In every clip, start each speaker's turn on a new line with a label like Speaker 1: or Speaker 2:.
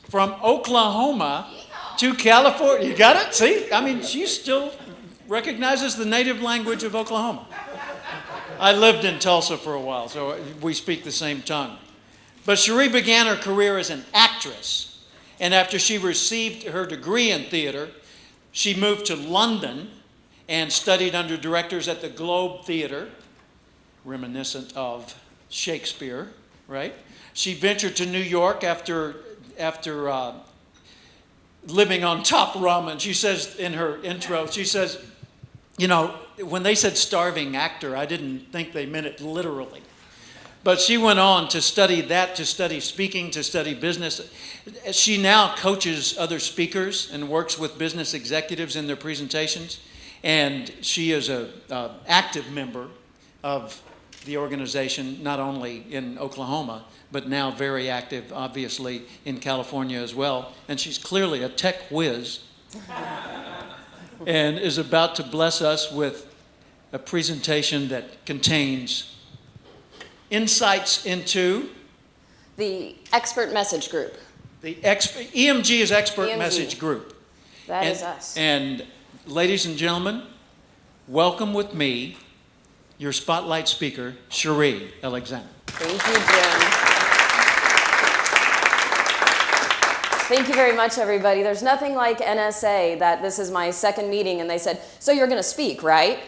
Speaker 1: from Oklahoma to California. You got it? See? I mean, she still recognizes the native language of Oklahoma. I lived in Tulsa for a while, so we speak the same tongue. But Shari began her career as an actress, and after she received her degree in theater, she moved to London and studied under directors at the Globe Theater, reminiscent of Shakespeare, right? She ventured to New York after living on top ramen. She says in her intro, she says, you know, when they said starving actor, I didn't think they meant it literally. But she went on to study that, to study speaking, to study business. She now coaches other speakers and works with business executives in their presentations. And she is an active member of the organization, not only in Oklahoma, but now very active, obviously, in California as well. And she's clearly a tech whiz and is about to bless us with a presentation that contains insights into
Speaker 2: the Expert Message Group.
Speaker 1: The EMG is Expert Message Group.
Speaker 2: That is us.
Speaker 1: And ladies and gentlemen, welcome with me your spotlight speaker, Shari Alexander.
Speaker 2: Thank you, Jim. Thank you very much, everybody. There's nothing like NSA that this is my second meeting and they said, so you're going to speak, right?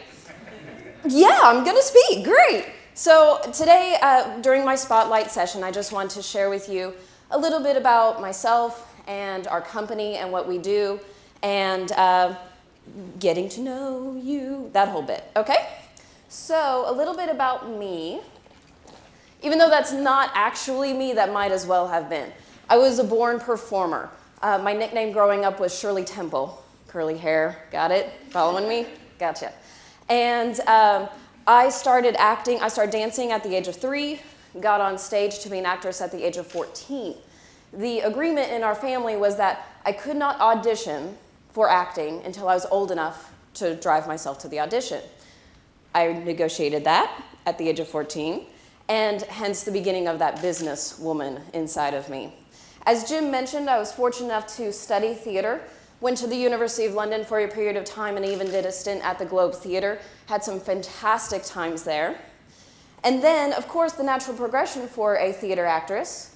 Speaker 2: Yeah, I'm going to speak. Great. So today, during my spotlight session, I just want to share with you a little bit about myself and our company and what we do and getting to know you, that whole bit, okay? So a little bit about me. Even though that's not actually me, that might as well have been. I was a born performer. My nickname growing up was Shirley Temple. Curly hair, got it? Following me? Gotcha. And I started dancing at the age of 3, got on stage to be an actress at the age of 14. The agreement in our family was that I could not audition for acting until I was old enough to drive myself to the audition. I negotiated that at the age of 14, and hence the beginning of that businesswoman inside of me. As Jim mentioned, I was fortunate enough to study theater, went to the University of London for a period of time and even did a stint at the Globe Theater, had some fantastic times there. And then, of course, the natural progression for a theater actress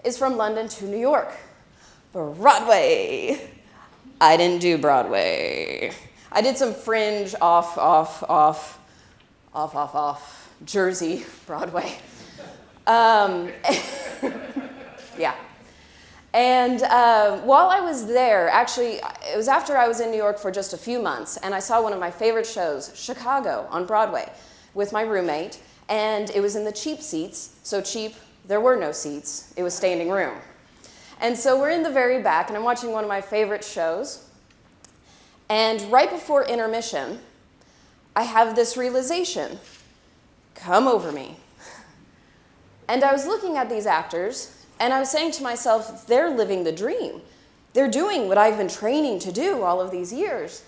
Speaker 2: is from London to New York. Broadway. I didn't do Broadway. I did some fringe off, Jersey, Broadway. Yeah. And while I was there, actually, it was after I was in New York for just a few months, and I saw one of my favorite shows, Chicago, on Broadway, with my roommate, and it was in the cheap seats. So cheap, there were no seats. It was standing room. And so we're in the very back, and I'm watching one of my favorite shows, and right before intermission, I have this realization come over me. And I was looking at these actors, and I was saying to myself, they're living the dream. They're doing what I've been training to do all of these years.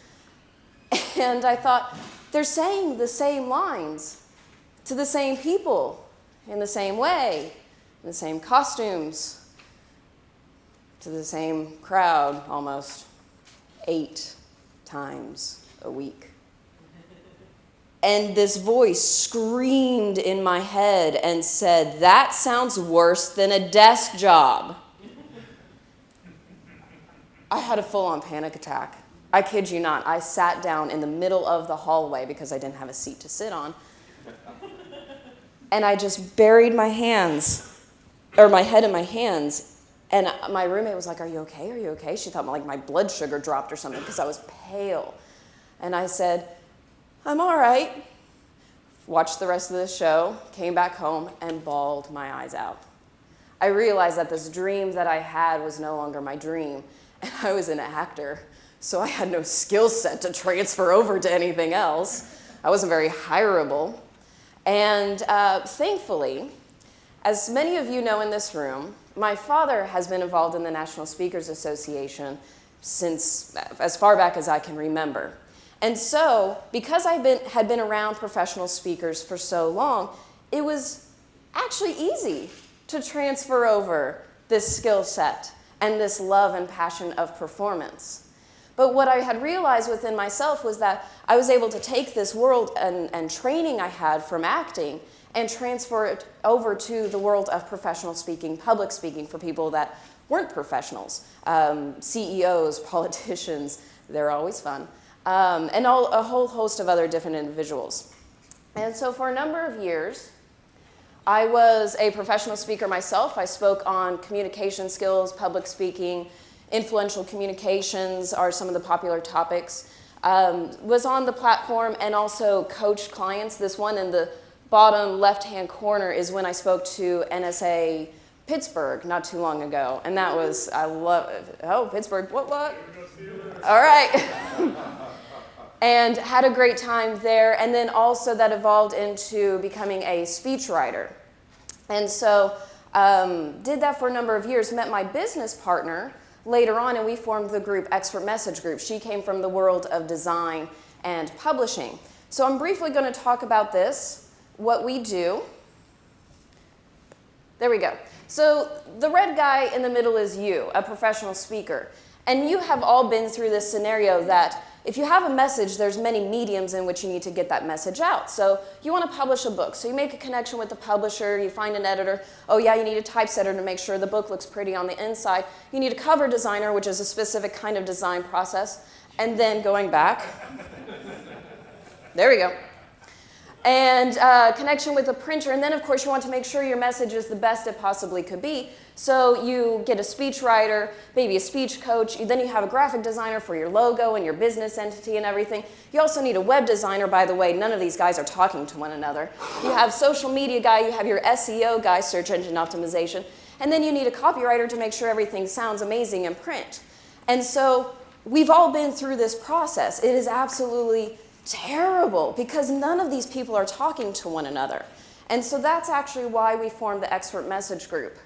Speaker 2: And I thought, they're saying the same lines to the same people in the same way, in the same costumes, to the same crowd almost 8 times a week. And this voice screamed in my head and said, that sounds worse than a desk job. I had a full-on panic attack. I kid you not. I sat down in the middle of the hallway because I didn't have a seat to sit on. And I just buried my hands, or my head in my hands. And my roommate was like, are you okay? Are you okay? She thought like my blood sugar dropped or something because I was pale. And I said, I'm all right. Watched the rest of the show, came back home, and bawled my eyes out. I realized that this dream that I had was no longer my dream, and I was an actor, so I had no skill set to transfer over to anything else. I wasn't very hireable. And thankfully, as many of you know in this room, my father has been involved in the National Speakers Association since as far back as I can remember. And so, because I had been around professional speakers for so long, it was actually easy to transfer over this skill set and this love and passion of performance. But what I had realized within myself was that I was able to take this world and training I had from acting and transfer it over to the world of professional speaking, public speaking for people that weren't professionals, CEOs, politicians, they're always fun, and a whole host of other different individuals. And so for a number of years, I was a professional speaker myself. I spoke on communication skills, public speaking, influential communications are some of the popular topics. Was on the platform and also coached clients. This one in the bottom left-hand corner is when I spoke to NSA Pittsburgh not too long ago. And that was, I love it. Oh, Pittsburgh, what? All right. And had a great time there. And then also that evolved into becoming a speechwriter. And so did that for a number of years, met my business partner later on, and we formed the group Expert Message Group. She came from the world of design and publishing. So I'm briefly going to talk about this, what we do. There we go. So the red guy in the middle is you, a professional speaker. And you have all been through this scenario that if you have a message, there's many mediums in which you need to get that message out. So you want to publish a book. So you make a connection with the publisher. You find an editor. Oh, yeah, you need a typesetter to make sure the book looks pretty on the inside. You need a cover designer, which is a specific kind of design process. And then going back. There we go. And connection with the printer. And then, of course, you want to make sure your message is the best it possibly could be. So you get a speech writer, maybe a speech coach. Then you have a graphic designer for your logo and your business entity and everything. You also need a web designer, by the way. None of these guys are talking to one another. You have social media guy. You have your SEO guy, search engine optimization. And then you need a copywriter to make sure everything sounds amazing in print. And so we've all been through this process. It is absolutely terrible because none of these people are talking to one another. And so that's actually why we formed the Expert Message Group,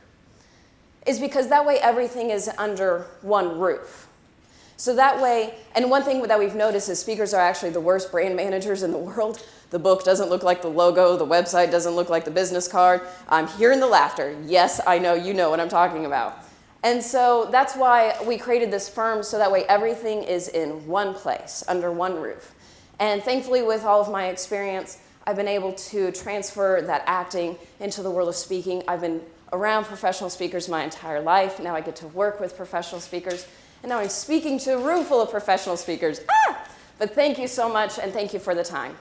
Speaker 2: is because that way everything is under one roof. So that way, and one thing that we've noticed is speakers are actually the worst brand managers in the world. The book doesn't look like the logo, the website doesn't look like the business card. I'm hearing the laughter. Yes, I know you know what I'm talking about. And so that's why we created this firm, so that way everything is in one place, under one roof. And thankfully, with all of my experience, I've been able to transfer that acting into the world of speaking. I've been around professional speakers my entire life. Now I get to work with professional speakers. And now I'm speaking to a room full of professional speakers. But thank you so much, and thank you for the time.